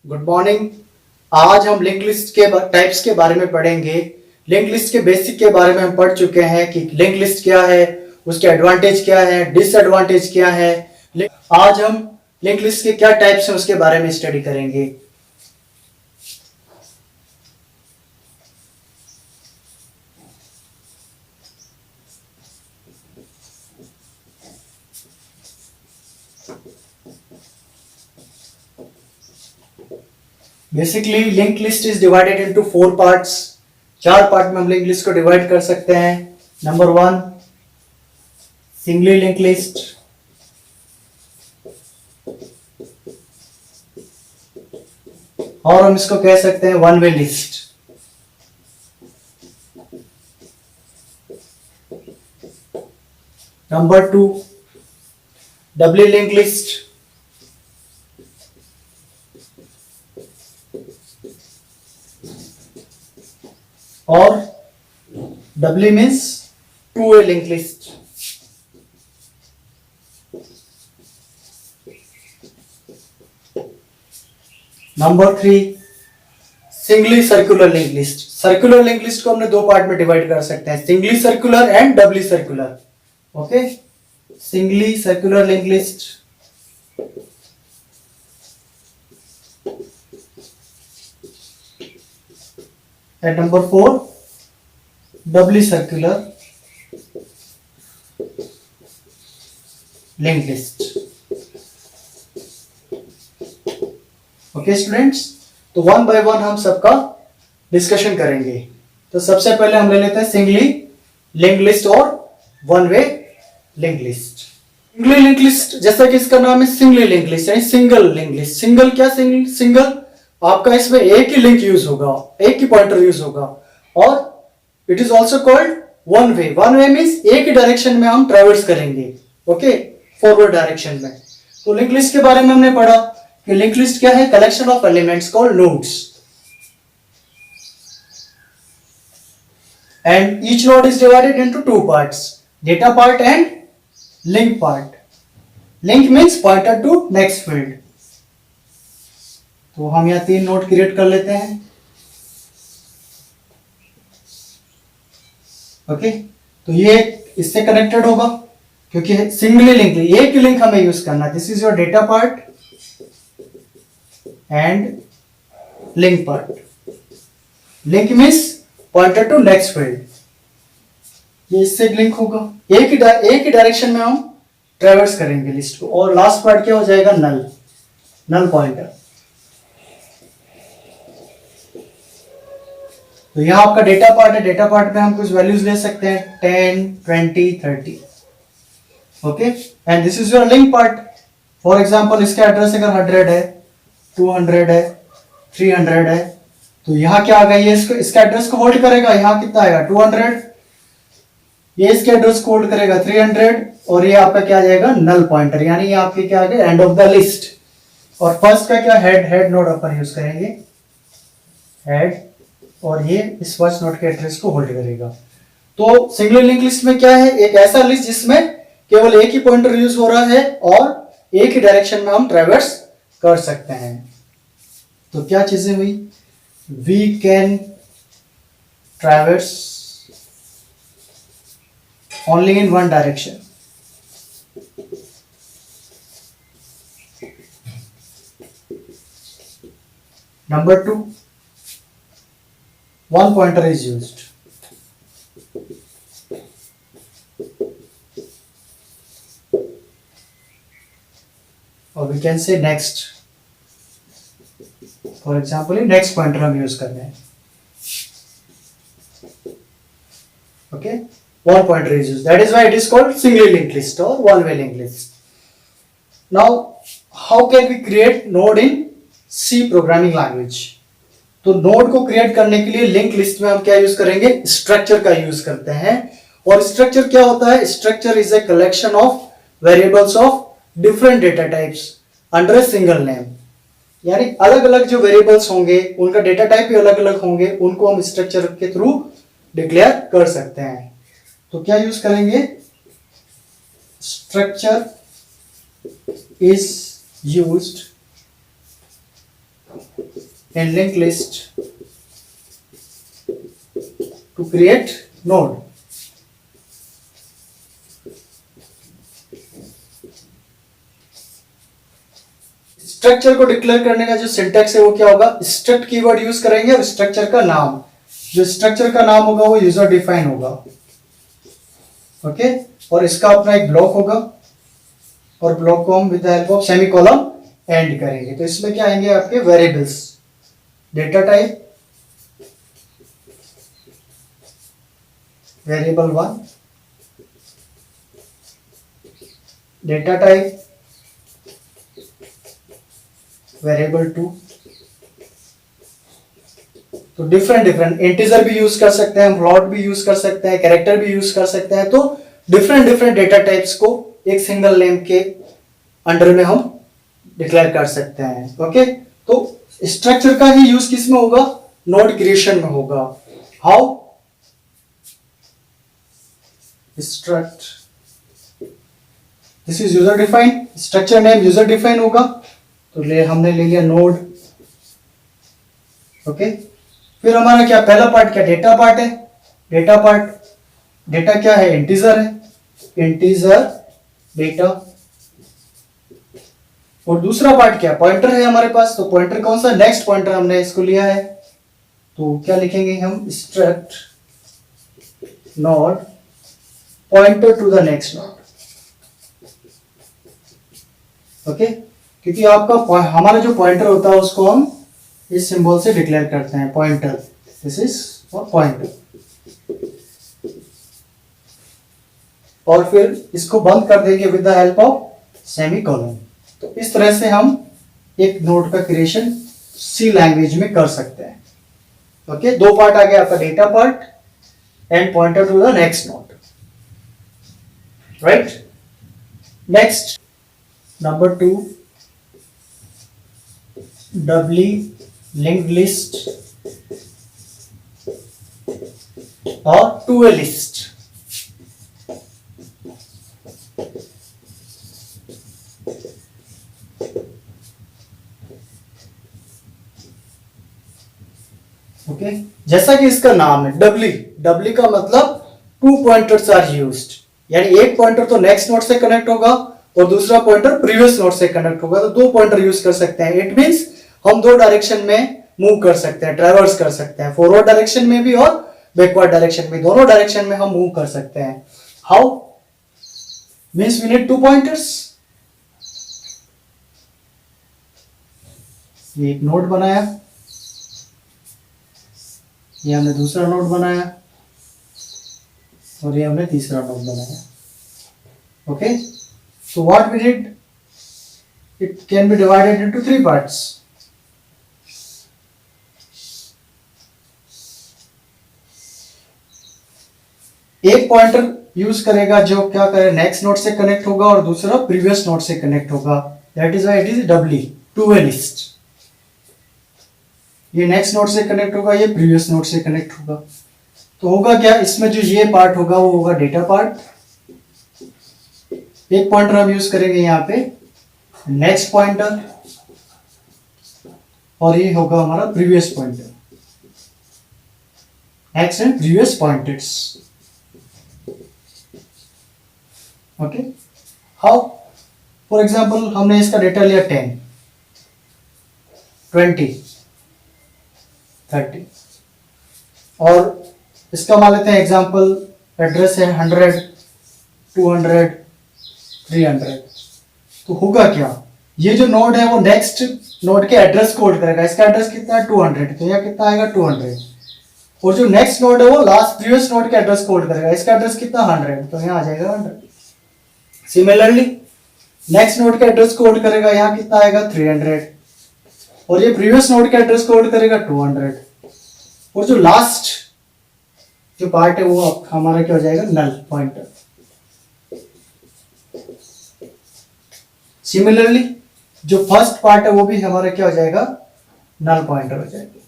Good morning. आज हम link list के टाइप्स के बारे में पढ़ेंगे। लिंक लिस्ट के बेसिक के बारे में हम पढ़ चुके हैं कि लिंक लिस्ट क्या है, उसके एडवांटेज क्या है, डिसएडवांटेज क्या है। आज हम लिंक लिस्ट के क्या टाइप्स हैं उसके बारे में स्टडी करेंगे। Basically link list is divided into 4 parts. 4 part में हम लिंक लिस्ट को डिवाइड कर सकते हैं। नंबर 1 सिंगली लिंक लिस्ट, और हम इसको कह सकते हैं one way list. Number 2 doubly link list, और doubly means two way link list. Number 3 singly circular link list. Circular link list को हमने 2 पार्ट में डिवाइड कर सकते हैं, singly circular and doubly circular. Okay, singly circular link list, and number 4 doubly circular link list. Okay students, तो one by one हम सबका discussion करेंगे। तो सबसे पहले हम ले लेते हैं सिंगली लिंक लिस्ट और one way link list. Singly link list, जैसा कि इसका नाम है सिंगली लिंक लिस्ट यानी सिंगल लिंक लिस्ट। सिंगल क्या, सिंगल आपका इसमें एक ही लिंक यूज होगा, एक ही पॉइंटर यूज होगा। और it is also called one way. One way means एक ही डायरेक्शन में हम ट्रेवर्स करेंगे, ओके, फॉरवर्ड डायरेक्शन में। तो लिंक लिस्ट के बारे में हमने पढ़ा कि लिंक लिस्ट क्या है, collection of elements called nodes, and each node is divided into 2 parts, data part and link part. Link means pointer to next field. तो हम यहां 3 नोड क्रिएट कर लेते हैं। ओके, तो ये इससे कनेक्टेड होगा क्योंकि सिंगली लिंक, एक ही लिंक हमें यूज करना। This is your data part and link part. Link means pointer to next field. ये इससे लिंक होगा, एक ही डायरेक्शन में हम ट्रेवर्स करेंगे लिस्ट को। और लास्ट पार्ट क्या हो जाएगा, नल पॉइंटर। तो यहां आपका डेटा पार्ट है, डेटा पार्ट में हम कुछ वैल्यूज ले सकते हैं 10, 20, 30। Okay, and this is your link part. For example इसका एड्रेस अगर 100 है, 200 है, 300 है, तो यहाँ क्या आ गया, ये इसका एड्रेस को होल्ड करेगा। यहाँ कितना आएगा 200, ये इसके एड्रेस को होल्ड करेगा 300, और ये आपका क्या आ जाएगा, नल पॉइंटर, यानी ये आपके क्या आ गया, एंड ऑफ द लिस्ट। और फर्स्ट का क्या, हेड नोड अपन यूज करेंगे, हेड, और ये इस फर्स्ट नोड के एड्रेस को होल्ड करेगा। तो सिंगल लिंक लिस्ट में क्या है, एक ऐसा लिस्ट जिसमें केवल एक ही पॉइंटर यूज हो रहा है और एक ही डायरेक्शन में हम ट्रेवर्स कर सकते हैं। तो क्या चीजें हुई, we can traverse only in one direction. Number 2, one pointer is used. Or we can say next. For example, next pointer हम यूज कर रहे हैं। Okay, one pointer is used. That is why it is called single linked list or one way linked list. Now, how can we create node in C programming language? तो node को create करने के लिए link list में हम क्या use करेंगे, structure का यूज करते हैं। और स्ट्रक्चर क्या होता है, structure is a collection of variables of different data types under a single name. यानी अलग अलग जो वेरिएबल्स होंगे उनका डेटा टाइप भी अलग अलग होंगे, उनको हम स्ट्रक्चर के थ्रू डिक्लेयर कर सकते हैं। तो क्या यूज करेंगे, structure is used in linked list to create node. Structure को डिक्लेयर करने का जो सिंटैक्स है वो क्या होगा, स्ट्रक्ट कीवर्ड यूज करेंगे और स्ट्रक्चर का नाम, जो स्ट्रक्चर का नाम होगा वो यूजर डिफाइन होगा, ओके। और इसका अपना एक ब्लॉक होगा और ब्लॉक को हम with the help of semicolon and करेंगे। तो इसमें क्या आएंगे आपके variables, data type variable 1, data type variable 2। तो डिफरेंट इंटीजर भी यूज कर सकते हैं, फ्लोट भी यूज कर सकते हैं, कैरेक्टर भी यूज कर सकते हैं। तो डिफरेंट डेटा टाइप्स को एक सिंगल नेम के अंडर में हम डिक्लेयर कर सकते हैं, ओके। तो स्ट्रक्चर का ही यूज किस में होगा, नोड क्रिएशन में होगा। How, struct, this is user defined, structure name user define होगा। तो हमने ले लिया नोड, ओके। फिर हमारा क्या पहला पार्ट क्या, डेटा पार्ट है। डेटा पार्ट, डेटा क्या है, इंटीजर है, इंटीजर डेटा। और दूसरा पार्ट क्या, पॉइंटर है हमारे पास। तो पॉइंटर कौन सा, नेक्स्ट पॉइंटर हमने इसको लिया है। तो क्या लिखेंगे हम, struct node pointer to the next node, okay. क्योंकि आपका हमारा जो पॉइंटर होता है उसको हम इस सिंबल से डिक्लेयर करते हैं, pointer, this is for pointer. और फिर इसको बंद कर देंगे with the help of semicolon. तो इस तरह से हम एक नोड का क्रिएशन सी लैंग्वेज में कर सकते हैं, ओके। दो पार्ट आ गया आपका, data part and pointer to the next node, right. Next number 2, doubly linked list और two-way list। ओके, जैसा कि इसका नाम है डबली, डबली का मतलब टू पॉइंटर्स आर यूज्ड, यानी एक पॉइंटर तो नेक्स्ट नोड से कनेक्ट होगा और दूसरा पॉइंटर प्रीवियस नोड से कनेक्ट होगा। तो दो पॉइंटर यूज कर सकते हैं। इट मींस हम दो डायरेक्शन में मूव कर सकते हैं, ट्रैवर्स कर सकते हैं, फॉरवर्ड डायरेक्शन में भी और बैकवर्ड डायरेक्शन में, दोनों डायरेक्शन में हम मूव कर सकते हैं। How, means we need two pointers. ये एक नोड बनाया, ये हमने दूसरा नोड बनाया और ये हमने तीसरा नोड बनाया, okay. So what we did, it can be divided into 3 parts. एक पॉइंटर यूज करेगा जो क्या करे, नेक्स्ट नोड से कनेक्ट होगा और दूसरा प्रीवियस नोड से कनेक्ट होगा। That is why it is doubly, two way list. ये नेक्स्ट नोड से कनेक्ट होगा, ये प्रीवियस नोड से कनेक्ट होगा। तो होगा क्या, इसमें जो ये पार्ट होगा वो होगा डेटा पार्ट। एक पॉइंटर हम यूज करेंगे यहाँ पे नेक्स्ट पॉइंटर और ये होगा हमारा previous pointer, next and previous pointers, okay. How, for example हमने इसका डेटा लिया 10, 20, 30 और इसका मान लेते हैं एग्जांपल एड्रेस है 100, 200, 300। तो होगा क्या, ये जो नोड है वो नेक्स्ट नोड के एड्रेस को होल्ड करेगा। इसका एड्रेस कितना है 200, तो यहाँ कितना आएगा 200। और जो नेक्स्ट नोड है वो लास्ट प्रीवियस नोड के एड्रेस को होल्ड करेगा। इसका एड्रेस कितना 100, तो यहाँ आ जाएगा 100। सिमिलरली नेक्स्ट नोड के एड्रेस को होल्ड करेगा, यहाँ कितना आएगा 300। और ये प्रीवियस नोड के एड्रेस को होल्ड करेगा 200। और जो लास्ट जो पार्ट है वो हमारा क्या हो जाएगा, नल पॉइंटर। सिमिलरली जो फर्स्ट पार्ट है वो भी हमारा क्या हो जाएगा, नल पॉइंटर हो जाएगा।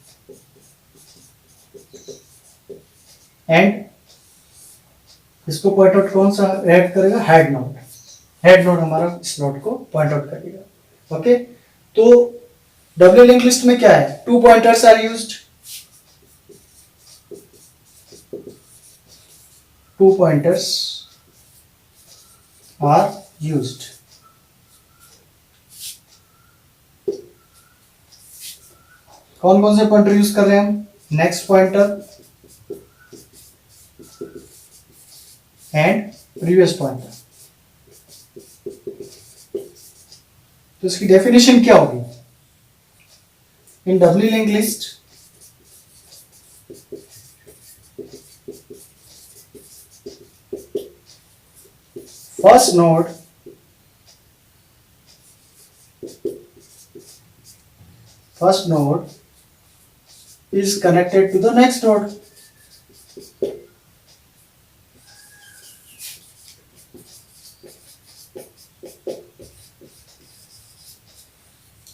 एंड इसको पॉइंट आउट कौन सा ऐड करेगा, हेड नोड। हेड नोड हमारा इस नोड को पॉइंट आउट करेगा, ओके। तो डब्ल्यू लिंक लिस्ट में क्या है? 2 pointers are used, 2 pointers are used. कौन कौन से पॉइंटर यूज कर रहे हैं हम? Next pointer and previous pointer. तो इसकी डेफिनेशन क्या होगी? इन W link list first node is connected to the next node.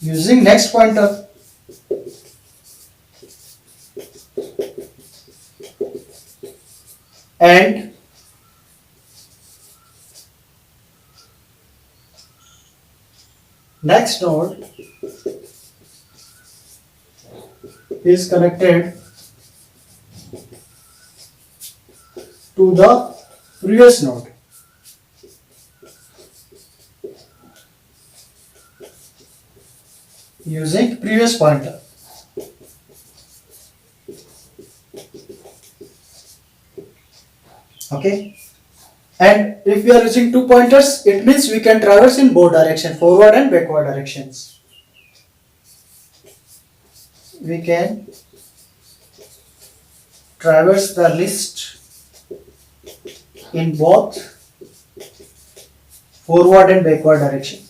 Using next pointer. And next node is connected to the previous node. Using previous pointer. Okay. And if we are using 2 pointers, it means we can traverse in both direction, forward and backward directions. We can traverse the list in both forward and backward direction.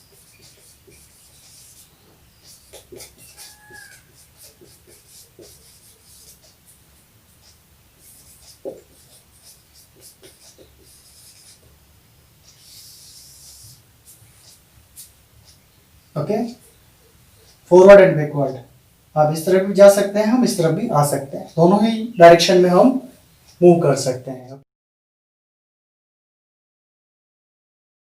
Okay, forward and backward. आप इस तरफ भी जा सकते हैं, हम इस तरफ भी आ सकते हैं, दोनों ही डायरेक्शन में हम मूव कर सकते हैं।